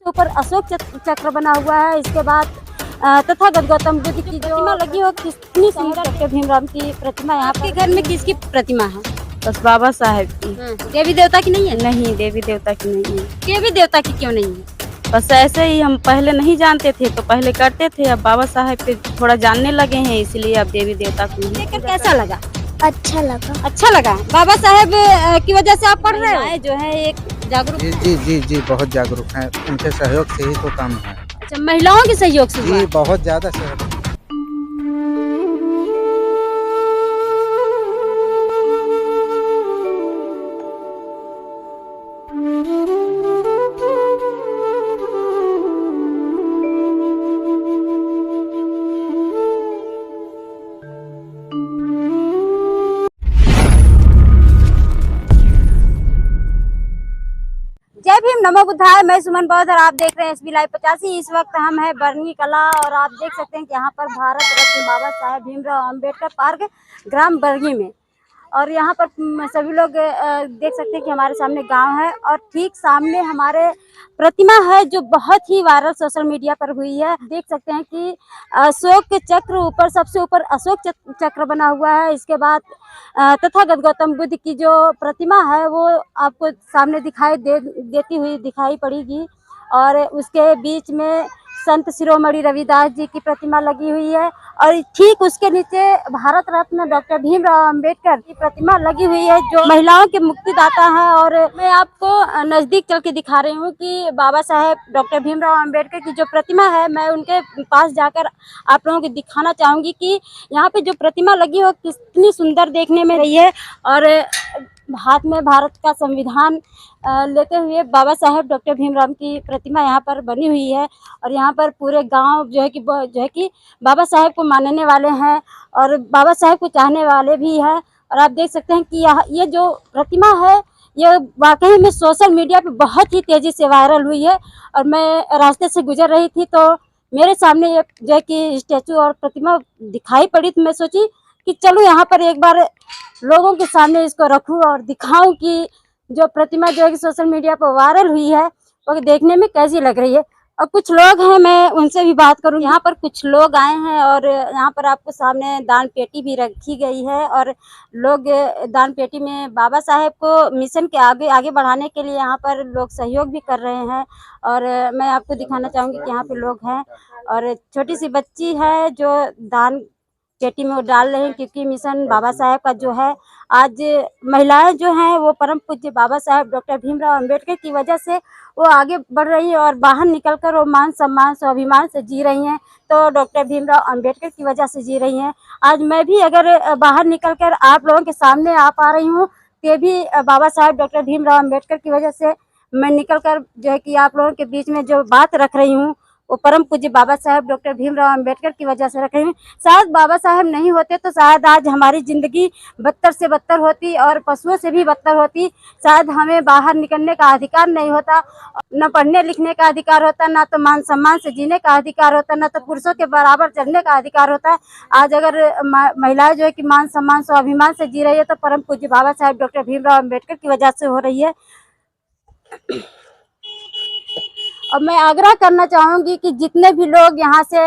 ऊपर अशोक चक्र बना हुआ है। इसके बाद तथागत गौतम बुद्ध की प्रतिमा लगी हो, कितनी सुंदर डॉक्टर भीमराव की प्रतिमा। यहाँ आपके घर में किसकी प्रतिमा है? बस बाबा साहेब की। देवी देवता की नहीं है? नहीं, देवी देवता की नहीं है। देवी देवता की क्यों नहीं है? बस ऐसे ही, हम पहले नहीं जानते थे तो पहले करते थे, अब बाबा साहेब पे थोड़ा जानने लगे हैं, इसलिए अब देवी देवता को नहीं। देखकर कैसा लगा? अच्छा लगा। अच्छा लगा। बाबा साहेब की वजह से आप पढ़ रहे हो? जो है एक जागरूक। जी बहुत जागरूक हैं, उनके सहयोग से ही तो काम है। अच्छा, महिलाओं के सहयोग से हुआ? जी बहुत ज्यादा सहयोग। जय भीम, नमो बुद्धाय। मैं सुमन बौद्ध और आप देख रहे हैं SB लाइव 85। इस वक्त हम हैं बरनी कला और आप देख सकते हैं कि यहाँ पर भारत रत्न बाबा साहेब भीमराव अंबेडकर पार्क ग्राम बरनी में, और यहाँ पर सभी लोग देख सकते हैं कि हमारे सामने गांव है और ठीक सामने हमारे प्रतिमा है जो बहुत ही वायरल सोशल मीडिया पर हुई है। देख सकते हैं कि अशोक चक्र ऊपर, सबसे ऊपर अशोक चक्र बना हुआ है। इसके बाद तथागत गौतम बुद्ध की जो प्रतिमा है वो आपको सामने देती हुई दिखाई पड़ेगी, और उसके बीच में संत शिरोमणि रविदास जी की प्रतिमा लगी हुई है, और ठीक उसके नीचे भारत रत्न डॉक्टर भीमराव अंबेडकर की प्रतिमा लगी हुई है जो महिलाओं के मुक्तिदाता है। और मैं आपको नजदीक चल के दिखा रही हूँ कि बाबा साहेब डॉक्टर भीमराव अंबेडकर की जो प्रतिमा है, मैं उनके पास जाकर आप लोगों को दिखाना चाहूँगी कि यहाँ पे जो प्रतिमा लगी हो कितनी सुंदर देखने में रही है। और हाथ में भारत का संविधान लेते हुए बाबा साहेब डॉक्टर भीमराव की प्रतिमा यहाँ पर बनी हुई है, और यहाँ पर पूरे गांव जो है कि बाबा साहेब को मानने वाले हैं और बाबा साहेब को चाहने वाले भी हैं। और आप देख सकते हैं कि ये जो प्रतिमा है ये वाकई में सोशल मीडिया पे बहुत ही तेज़ी से वायरल हुई है। और मैं रास्ते से गुजर रही थी तो मेरे सामने ये जो है कि स्टैचू और प्रतिमा दिखाई पड़ी, तो मैं सोची कि चलो यहाँ पर एक बार लोगों के सामने इसको रखूं और दिखाऊं कि जो प्रतिमा जो है कि सोशल मीडिया पर वायरल हुई है वो देखने में कैसी लग रही है। और कुछ लोग हैं, मैं उनसे भी बात करूं। यहाँ पर कुछ लोग आए हैं और यहाँ पर आपको सामने दान पेटी भी रखी गई है, और लोग दान पेटी में बाबा साहेब को मिशन के आगे बढ़ाने के लिए यहाँ पर लोग सहयोग भी कर रहे हैं। और मैं आपको दिखाना चाहूँगी कि यहाँ पे लोग हैं और छोटी सी बच्ची है जो दान पेटी में वो डाल रहे हैं, क्योंकि मिशन बाबा साहेब का जो है, आज महिलाएं जो हैं वो परम पूज्य बाबा साहेब डॉक्टर भीमराव अंबेडकर की वजह से वो आगे बढ़ रही है और बाहर निकलकर वो मान सम्मान स्वाभिमान से जी रही हैं। तो डॉक्टर भीमराव अंबेडकर की वजह से जी रही हैं। आज मैं भी अगर बाहर निकलकर आप लोगों के सामने आ पा रही हूँ तो भी बाबा साहेब डॉक्टर भीमराव अंबेडकर की वजह से मैं निकलकर जो है कि आप लोगों के बीच में जो बात रख रही हूँ वो परम पूज्य बाबा साहेब डॉक्टर भीमराव अंबेडकर की वजह से रख रही हूँ। शायद बाबा साहेब नहीं होते तो शायद आज हमारी ज़िंदगी बदतर से बदतर होती और पशुओं से भी बदतर होती। शायद हमें बाहर निकलने का अधिकार नहीं होता, न पढ़ने लिखने का अधिकार होता, ना तो मान सम्मान से जीने का अधिकार होता, ना तो पुरुषों के बराबर चलने का अधिकार होता। आज अगर महिलाएं जो है कि मान सम्मान स्वाभिमान से जी रही है तो परम पूज्य बाबा साहेब डॉक्टर भीमराव अंबेडकर की वजह से हो रही है। और मैं आग्रह करना चाहूँगी कि जितने भी लोग यहाँ से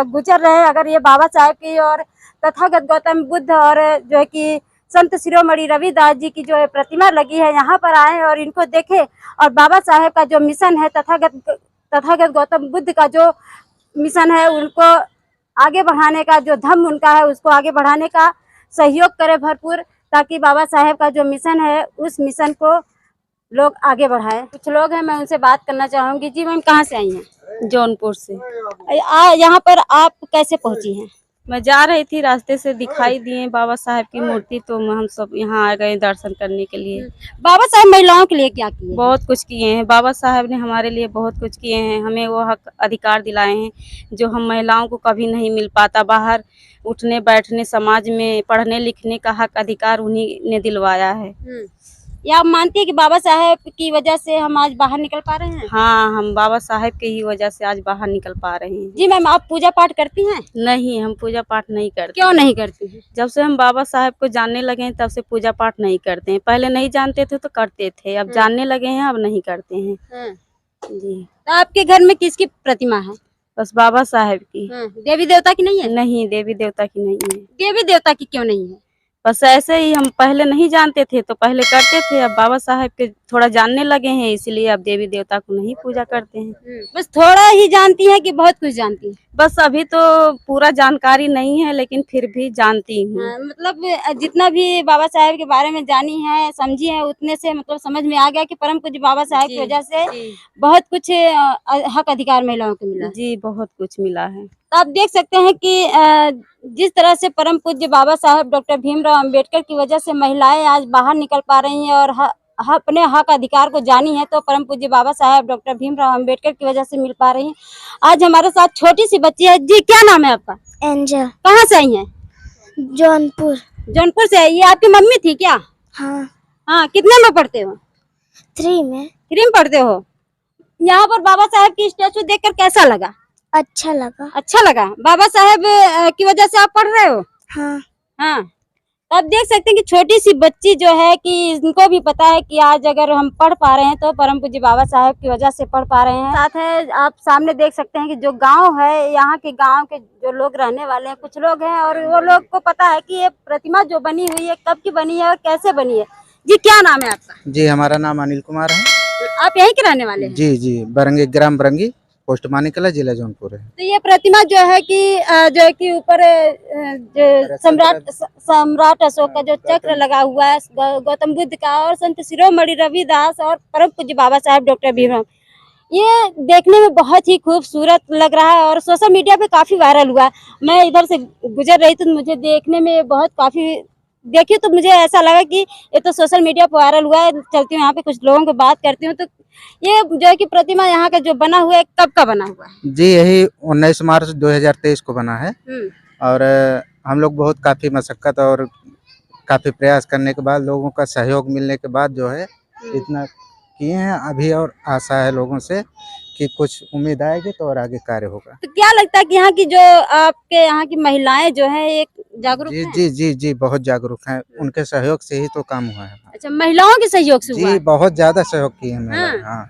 गुजर रहे हैं, अगर ये बाबा साहेब की और तथागत गौतम बुद्ध और जो है कि संत शिरोमणि रविदास जी की जो प्रतिमा लगी है यहाँ पर आए और इनको देखें, और बाबा साहेब का जो मिशन है, तथागत गौतम बुद्ध का जो मिशन है उनको आगे बढ़ाने का, जो धम्म उनका है उसको आगे बढ़ाने का सहयोग करें भरपूर, ताकि बाबा साहेब का जो मिशन है उस मिशन को लोग आगे बढ़ाएं। कुछ लोग हैं, मैं उनसे बात करना चाहूँगी। जी मैम, कहाँ से आई हैं? जौनपुर से। यहाँ पर आप कैसे पहुँची हैं? मैं जा रही थी, रास्ते से दिखाई दिए बाबा साहेब की मूर्ति, तो हम सब यहाँ आ गए दर्शन करने के लिए। बाबा साहेब महिलाओं के लिए क्या किए? बहुत कुछ किए हैं बाबा साहेब ने, हमारे लिए बहुत कुछ किए हैं। हमें वो हक अधिकार दिलाए हैं जो हम महिलाओं को कभी नहीं मिल पाता। बाहर उठने बैठने, समाज में पढ़ने लिखने का हक अधिकार उन्हीं ने दिलवाया है। या आप मानती है कि बाबा साहेब की वजह से हम आज बाहर निकल पा रहे हैं? हाँ, हम बाबा साहेब के ही वजह से आज बाहर निकल पा रहे हैं। जी मैम, आप पूजा पाठ करती हैं? नहीं, हम पूजा पाठ नहीं करते। क्यों नहीं करती हैं? जब से हम बाबा साहेब को जानने लगे हैं तब से पूजा पाठ नहीं करते हैं। पहले नहीं जानते थे तो करते थे, अब जानने लगे हैं अब नहीं करते हैं। जी, तो आपके घर में किसकी प्रतिमा है? बस बाबा साहेब की। देवी देवता की नहीं है? नहीं, देवी देवता की नहीं है। देवी देवता की क्यों नहीं है? बस ऐसे ही, हम पहले नहीं जानते थे तो पहले करते थे, अब बाबा साहेब के थोड़ा जानने लगे हैं, इसलिए अब देवी देवता को नहीं पूजा करते हैं। बस थोड़ा ही जानती है कि बहुत कुछ जानती है? बस अभी तो पूरा जानकारी नहीं है, लेकिन फिर भी जानती हूँ। मतलब जितना भी बाबा साहेब के बारे में जानी है, समझी है, उतने से मतलब समझ में आ गया कि परम पूज्य बाबा साहेब की वजह से बहुत कुछ हक अधिकार महिलाओं को मिला। जी, बहुत कुछ मिला है। तो आप देख सकते हैं कि जिस तरह से परम पूज्य बाबा साहेब डॉक्टर भीमराव अंबेडकर की वजह से महिलाएं आज बाहर निकल पा रही हैं और अपने हक अधिकार को जानी है, तो परम पूज्य बाबा साहेब डॉक्टर भीमराव अंबेडकर की वजह से मिल पा रही हैं। आज हमारे साथ छोटी सी बच्ची है। जी, क्या नाम है आपका? एंजल। कहाँ से आई हैं? जौनपुर। जौनपुर से आई। ये आपकी मम्मी थी क्या? हाँ। हाँ, कितने में पढ़ते हो? 3 में। 3 में पढ़ते हो। यहाँ पर बाबा साहेब की स्टैचू देखकर कैसा लगा? अच्छा लगा। अच्छा लगा। बाबा साहेब की वजह से आप पढ़ रहे हो? हाँ। हाँ, तो आप देख सकते हैं कि छोटी सी बच्ची जो है कि इनको भी पता है कि आज अगर हम पढ़ पा रहे हैं तो परम पूज्य बाबा साहेब की वजह से पढ़ पा रहे हैं। साथ है आप सामने देख सकते हैं कि जो गांव है, यहाँ के गांव के जो लोग रहने वाले हैं, कुछ लोग हैं और वो लोग को पता है कि ये प्रतिमा जो बनी हुई है कब की बनी है और कैसे बनी है। जी, क्या नाम है आपका? जी, हमारा नाम अनिल कुमार है। आप यहीं के रहने वाले हैं? जी जी, बरंगी, ग्राम बरंगी, पोस्ट मानिकला, जिला जौनपुर है। तो ये प्रतिमा जो है कि ऊपर जो सम्राट अशोक का जो चक्र लगा हुआ है, गौतम बुद्ध का और संत शिरोमणि रविदास और परम पूज्य बाबा साहेब डॉक्टर भीमराव, ये देखने में बहुत ही खूबसूरत लग रहा है और सोशल मीडिया पे काफी वायरल हुआ है। मैं इधर से गुजर रही थी तो मुझे देखने में बहुत काफी देखी तो मुझे ऐसा लगा कि ये तो सोशल मीडिया पर वायरल हुआ है। चलती हूँ यहाँ पे कुछ लोगों को बात करती हूँ। तो ये जो है कि प्रतिमा यहाँ का जो बना हुआ है कब का बना हुआ है? जी, यही 19 मार्च 2023 को बना है और हम लोग बहुत काफ़ी मशक्कत और काफ़ी प्रयास करने के बाद, लोगों का सहयोग मिलने के बाद जो है इतना किए हैं। अभी और आशा है लोगों से कि कुछ उम्मीद आएगी तो और आगे कार्य होगा। तो क्या लगता है कि यहाँ की जो आपके यहाँ की महिलाएं जो है एक जागरूक जी हैं? जी जी जी, बहुत जागरूक हैं। उनके सहयोग से ही तो काम हुआ है। अच्छा, महिलाओं के सहयोग से हुआ जी, है? बहुत ज्यादा सहयोग किए हैं महिलाएं। हाँ,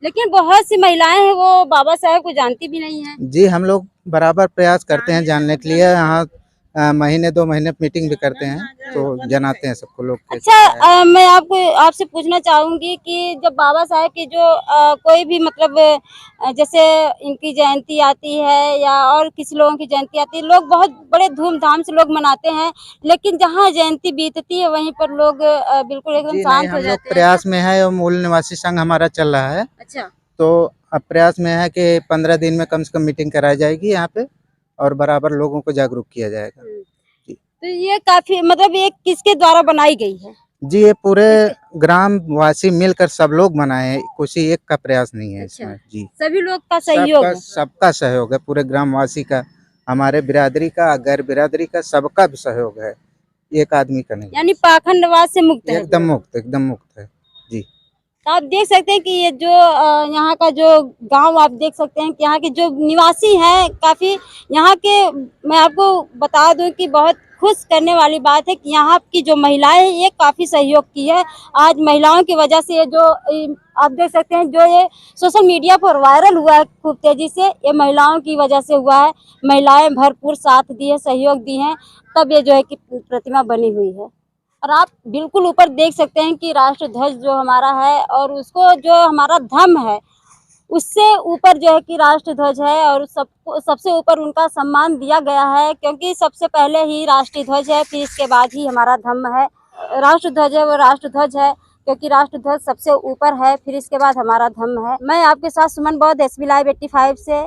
लेकिन बहुत सी महिलाएं हैं वो बाबा साहेब को जानती भी नहीं है। जी, हम लोग बराबर प्रयास करते हैं जानने के लिए। यहाँ महीने 2 महीने मीटिंग भी करते हैं तो जनाते हैं सबको लोग। अच्छा, मैं आपसे पूछना चाहूंगी कि जब बाबा साहेब की जो कोई भी मतलब जैसे इनकी जयंती आती है या और किसी लोगों की जयंती आती है, लोग बहुत बड़े धूमधाम से लोग मनाते हैं, लेकिन जहाँ जयंती बीतती है वहीं पर लोग बिल्कुल एकदम शांत हो हम लोग जाते हैं। प्रयास में है और मूल निवासी संघ हमारा चल रहा है। अच्छा, तो अब प्रयास में है कि 15 दिन में कम से कम मीटिंग कराई जाएगी यहाँ पे और बराबर लोगों को जागरूक किया जाएगा। तो ये काफी मतलब ये किसके द्वारा बनाई गई है? जी, ये पूरे ग्राम वासी मिलकर सब लोग बनाए हैं, किसी एक का प्रयास नहीं है अच्छा, इसमें। जी, सभी लोग का सहयोग है। सबका सहयोग है, पूरे ग्राम वासी का, हमारे बिरादरी का, गैर बिरादरी का, सबका भी सहयोग है, एक आदमी का नहीं। यानी पाखंडवाद से मुक्त है। एकदम मुक्त है। जी, तो आप देख सकते हैं कि ये जो यहाँ का जो गांव आप देख सकते हैं कि यहाँ के जो निवासी हैं काफी यहाँ के, मैं आपको बता दूं कि बहुत खुश करने वाली बात है कि यहाँ की जो महिलाएं हैं ये काफी सहयोग की है। आज महिलाओं की वजह से ये जो आप देख सकते हैं जो ये सोशल मीडिया पर वायरल हुआ है खूब तेजी से, ये महिलाओं की वजह से हुआ है। महिलाएं भरपूर साथ दी है, सहयोग दी हैं, तब ये जो है कि प्रतिमा बनी हुई है। और आप बिल्कुल ऊपर देख सकते हैं कि राष्ट्र ध्वज जो हमारा है और उसको जो हमारा धर्म है उससे ऊपर जो है कि राष्ट्र ध्वज है और सबसे ऊपर उनका सम्मान दिया गया है, क्योंकि सबसे पहले ही राष्ट्रीय ध्वज है, फिर इसके बाद ही हमारा धर्म है। राष्ट्र ध्वज है वो राष्ट्र ध्वज है क्योंकि राष्ट्र ध्वज सबसे ऊपर है, फिर इसके बाद हमारा धर्म है। मैं आपके साथ सुमन बौद्ध, SB लाइव 85 से